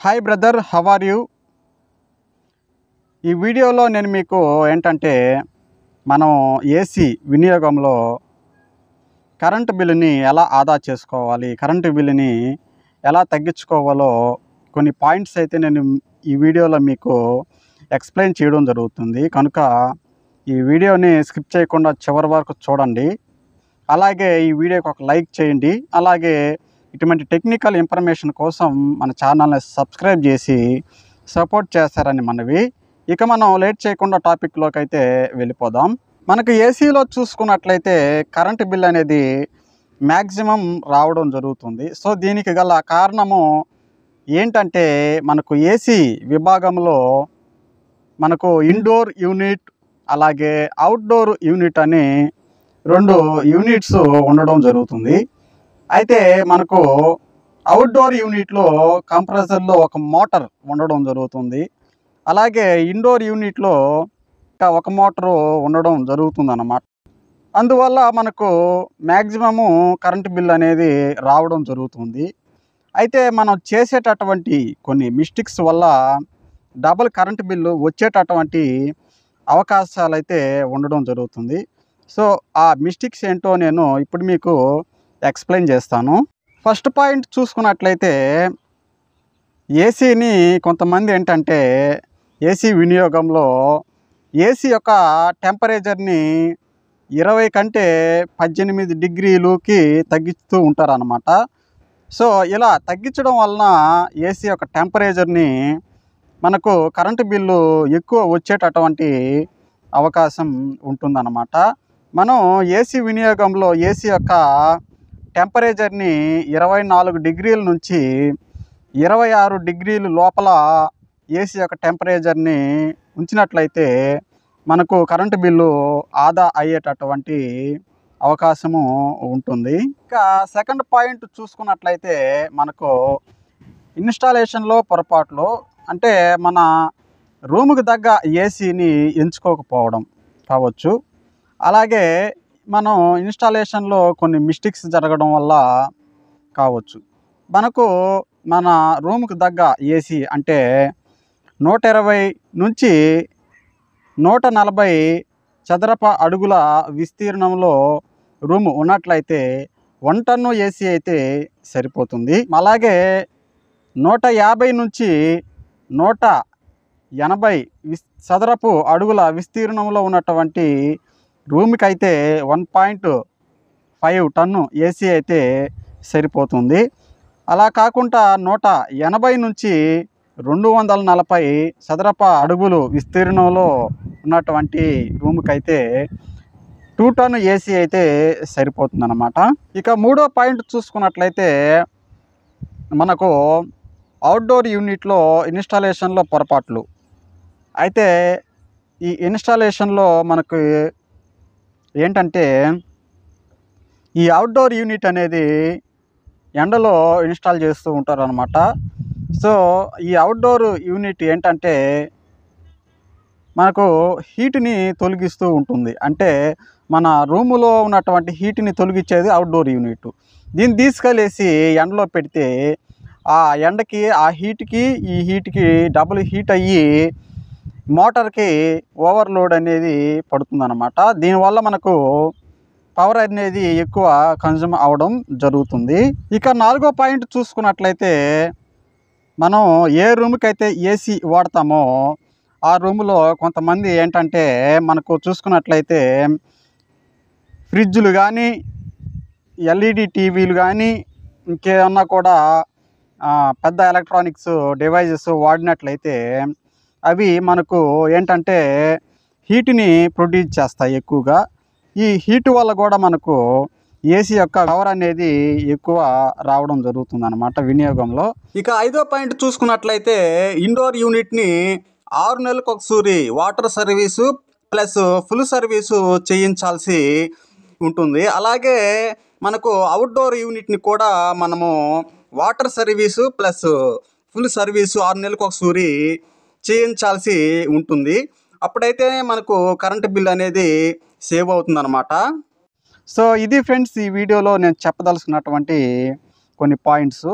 Hi brother, how are you? ఈ వీడియోలో నేను మీకు ఏంటంటే మనం ఏసీ వినియోగంలో కరెంటు బిల్లుని ఎలా ఆదా చేసుకోవాలి, కరెంటు బిల్లుని ఎలా తగ్గించుకోవాలో కొన్ని పాయింట్స్ అయితే నేను ఈ వీడియోలో మీకు ఎక్స్ప్లెయిన్ చేయడం జరుగుతుంది. కనుక ఈ వీడియోని స్కిప్ చేయకుండా చివరి వరకు చూడండి. అలాగే ఈ వీడియోకి ఒక లైక్ చేయండి. అలాగే ఇటువంటి టెక్నికల్ ఇన్ఫర్మేషన్ కోసం మన ఛానల్ని సబ్స్క్రైబ్ చేసి సపోర్ట్ చేస్తారని మనవి. ఇక మనం లేట్ చేయకుండా టాపిక్లోకి అయితే వెళ్ళిపోదాం. మనకు ఏసీలో చూసుకున్నట్లయితే కరెంటు బిల్ అనేది మ్యాక్సిమం రావడం జరుగుతుంది. సో దీనికి గల కారణము ఏంటంటే మనకు ఏసీ విభాగంలో మనకు ఇండోర్ యూనిట్ అలాగే అవుట్డోర్ యూనిట్ అని 2 యూనిట్స్ ఉండడం జరుగుతుంది. అయితే మనకు అవుట్డోర్ యూనిట్లో కంప్రెసర్లో ఒక మోటార్ ఉండడం జరుగుతుంది. అలాగే ఇండోర్ యూనిట్లో ఒక మోటారు ఉండడం జరుగుతుంది అన్నమాట. అందువల్ల మనకు మ్యాక్సిమము కరెంటు బిల్ అనేది రావడం జరుగుతుంది. అయితే మనం చేసేటటువంటి కొన్ని మిస్టేక్స్ వల్ల డబుల్ కరెంటు బిల్లు వచ్చేటటువంటి అవకాశాలు అయితే ఉండడం జరుగుతుంది. సో ఆ మిస్టేక్స్ ఏంటో నేను ఇప్పుడు మీకు ఎక్స్ప్లెయిన్ చేస్తాను. ఫస్ట్ పాయింట్ చూసుకున్నట్లయితే ఏసీని కొంతమంది ఏంటంటే ఏసీ వినియోగంలో ఏసీ యొక్క టెంపరేచర్ని 20 కంటే 18 డిగ్రీలకి తగ్గిస్తూ ఉంటారన్నమాట. సో ఇలా తగ్గించడం వలన ఏసీ యొక్క టెంపరేచర్ని మనకు కరెంటు బిల్లు ఎక్కువ వచ్చేటటువంటి అవకాశం ఉంటుందన్నమాట. మనం ఏసీ వినియోగంలో ఏసీ యొక్క టెంపరేచర్ని 24 డిగ్రీల నుంచి 26 డిగ్రీల లోపల ఏసీ యొక్క టెంపరేచర్ని ఉంచినట్లయితే మనకు కరెంటు బిల్లు ఆదా అయ్యేటటువంటి అవకాశము ఉంటుంది. ఇంకా సెకండ్ పాయింట్ చూసుకున్నట్లయితే మనకు ఇన్స్టాలేషన్లో పొరపాట్లు అంటే మన రూముకి తగ్గ ఏసీని ఎంచుకోకపోవడం కావచ్చు. అలాగే మనం ఇన్స్టాలేషన్లో కొన్ని మిస్టేక్స్ జరగడం వల్ల కావచ్చు. మనకు మన రూముకి తగ్గ ఏసీ అంటే 120 నుంచి 140 చదరపు అడుగుల విస్తీర్ణంలో రూము ఉన్నట్లయితే 1 టన్ను ఏసీ అయితే సరిపోతుంది. అలాగే 150 నుంచి 180 చదరపు అడుగుల విస్తీర్ణంలో ఉన్నటువంటి రూమ్కి అయితే 1.5 టన్ను ఏసీ అయితే సరిపోతుంది. అలా కాకుండా 180 నుంచి 240 చదరపు అడుగులు విస్తీర్ణంలో ఉన్నటువంటి రూమ్కి అయితే 2 టన్ను ఏసీ అయితే సరిపోతుంది అన్నమాట. ఇక మూడో పాయింట్ చూసుకున్నట్లయితే మనకు అవుట్డోర్ యూనిట్లో ఇన్స్టాలేషన్లో పొరపాట్లు. అయితే ఈ ఇన్స్టాలేషన్లో మనకు ఏంటంటే ఈ అవుట్డోర్ యూనిట్ అనేది ఎండలో ఇన్స్టాల్ చేస్తూ ఉంటారు అన్నమాట. సో ఈ అవుట్డోర్ యూనిట్ ఏంటంటే మనకు హీట్ని తొలగిస్తూ ఉంటుంది. అంటే మన రూములో ఉన్నటువంటి హీట్ని తొలగించేది అవుట్డోర్ యూనిట్. దీన్ని తీసుకెళ్ళేసి ఎండలో పెడితే ఆ ఎండకి ఆ హీట్కి ఈ హీట్కి డబుల్ హీట్ అయ్యి మోటార్కి ఓవర్లోడ్ అనేది పడుతుందన్నమాట. దీనివల్ల మనకు పవర్ అనేది ఎక్కువ కన్జ్యూమ్ అవ్వడం జరుగుతుంది. ఇక నాలుగో పాయింట్ చూసుకున్నట్లయితే మనం ఏ రూమ్కి అయితే ఏసీ వాడతామో ఆ రూములో కొంతమంది ఏంటంటే మనకు చూసుకున్నట్లయితే ఫ్రిడ్జ్లు కానీ ఎల్ఈడి టీవీలు కానీ ఇంకేమన్నా కూడా పెద్ద ఎలక్ట్రానిక్స్ డివైజెస్ వాడినట్లయితే అవి మనకు ఏంటంటే హీట్ని ప్రొడ్యూస్ చేస్తాయి ఎక్కువగా. ఈ హీట్ వల్ల కూడా మనకు ఏసీ యొక్క పవర్ అనేది ఎక్కువ రావడం జరుగుతుంది అన్నమాట వినియోగంలో. ఇక ఐదో పాయింట్ చూసుకున్నట్లయితే ఇండోర్ యూనిట్ని 6 నెలలకు ఒకసారి water service plus full service చేయించాల్సి ఉంటుంది. అలాగే మనకు అవుట్డోర్ యూనిట్ని కూడా మనము water service plus full service 6 నెలలకు ఒకసారి చేయించాల్సి ఉంటుంది. అప్పుడైతేనే మనకు కరెంటు బిల్ అనేది సేవ్ అవుతుందన్నమాట. సో ఇది ఫ్రెండ్స్ ఈ వీడియోలో నేను చెప్పదలుచుకున్నటువంటి కొన్ని పాయింట్స్.